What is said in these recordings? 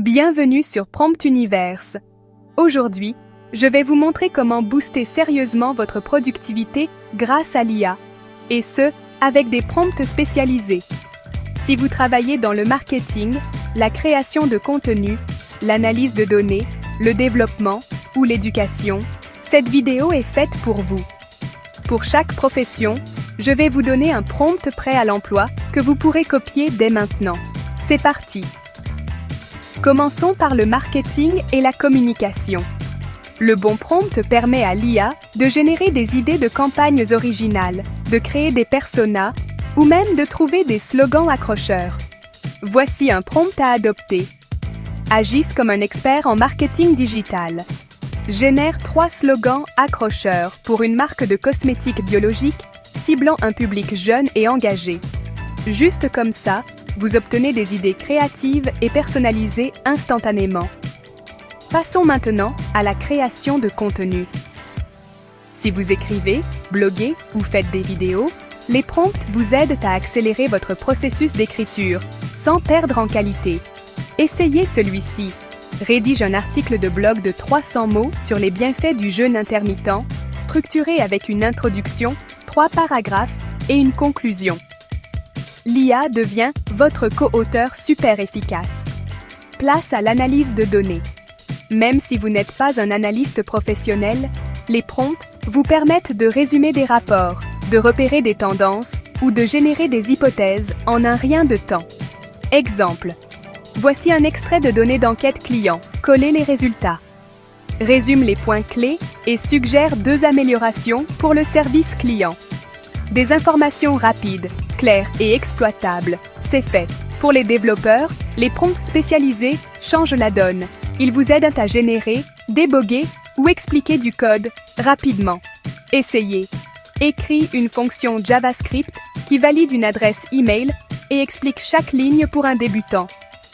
Bienvenue sur Prompt Universe. Aujourd'hui, je vais vous montrer comment booster sérieusement votre productivité grâce à l'IA, et ce, avec des prompts spécialisés. Si vous travaillez dans le marketing, la création de contenu, l'analyse de données, le développement ou l'éducation, cette vidéo est faite pour vous. Pour chaque profession, je vais vous donner un prompt prêt à l'emploi que vous pourrez copier dès maintenant. C'est parti! Commençons par le marketing et la communication. Le bon prompt permet à l'IA de générer des idées de campagnes originales, de créer des personas ou même de trouver des slogans accrocheurs. Voici un prompt à adopter. Agisse comme un expert en marketing digital. Génère 3 slogans accrocheurs pour une marque de cosmétiques biologiques ciblant un public jeune et engagé. Juste comme ça, vous obtenez des idées créatives et personnalisées instantanément. Passons maintenant à la création de contenu. Si vous écrivez, bloguez ou faites des vidéos, les prompts vous aident à accélérer votre processus d'écriture sans perdre en qualité. Essayez celui-ci. Rédige un article de blog de 300 mots sur les bienfaits du jeûne intermittent, structuré avec une introduction, 3 paragraphes et une conclusion. L'IA devient votre co-auteur super efficace. Place à l'analyse de données. Même si vous n'êtes pas un analyste professionnel, les prompts vous permettent de résumer des rapports, de repérer des tendances ou de générer des hypothèses en un rien de temps. Exemple. Voici un extrait de données d'enquête client. Collez les résultats. Résume les points clés et suggère 2 améliorations pour le service client. Des informations rapides, claires et exploitables, c'est fait. Pour les développeurs, les prompts spécialisés changent la donne. Ils vous aident à générer, déboguer ou expliquer du code rapidement. Essayez. Écris une fonction JavaScript qui valide une adresse email et explique chaque ligne pour un débutant.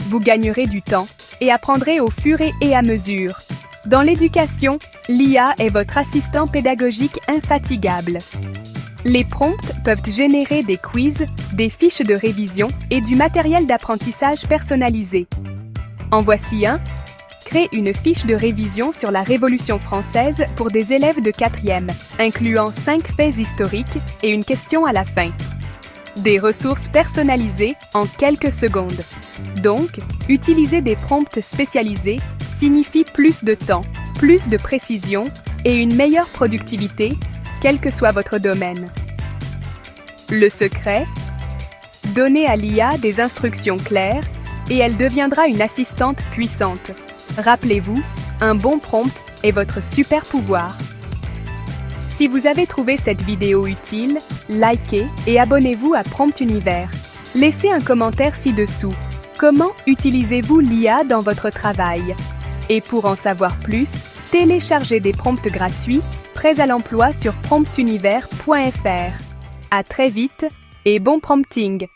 Vous gagnerez du temps et apprendrez au fur et à mesure. Dans l'éducation, l'IA est votre assistant pédagogique infatigable. Les prompts peuvent générer des quiz, des fiches de révision et du matériel d'apprentissage personnalisé. En voici un. Crée une fiche de révision sur la Révolution française pour des élèves de 4e, incluant 5 faits historiques et une question à la fin. Des ressources personnalisées en quelques secondes. Donc, utiliser des prompts spécialisés signifie plus de temps, plus de précision et une meilleure productivité, quel que soit votre domaine. Le secret? Donnez à l'IA des instructions claires et elle deviendra une assistante puissante. Rappelez-vous, un bon prompt est votre super pouvoir. Si vous avez trouvé cette vidéo utile, likez et abonnez-vous à Prompt Univers. Laissez un commentaire ci-dessous. Comment utilisez-vous l'IA dans votre travail? Et pour en savoir plus, téléchargez des prompts gratuits prêts à l'emploi sur promptunivers.fr. À très vite et bon prompting!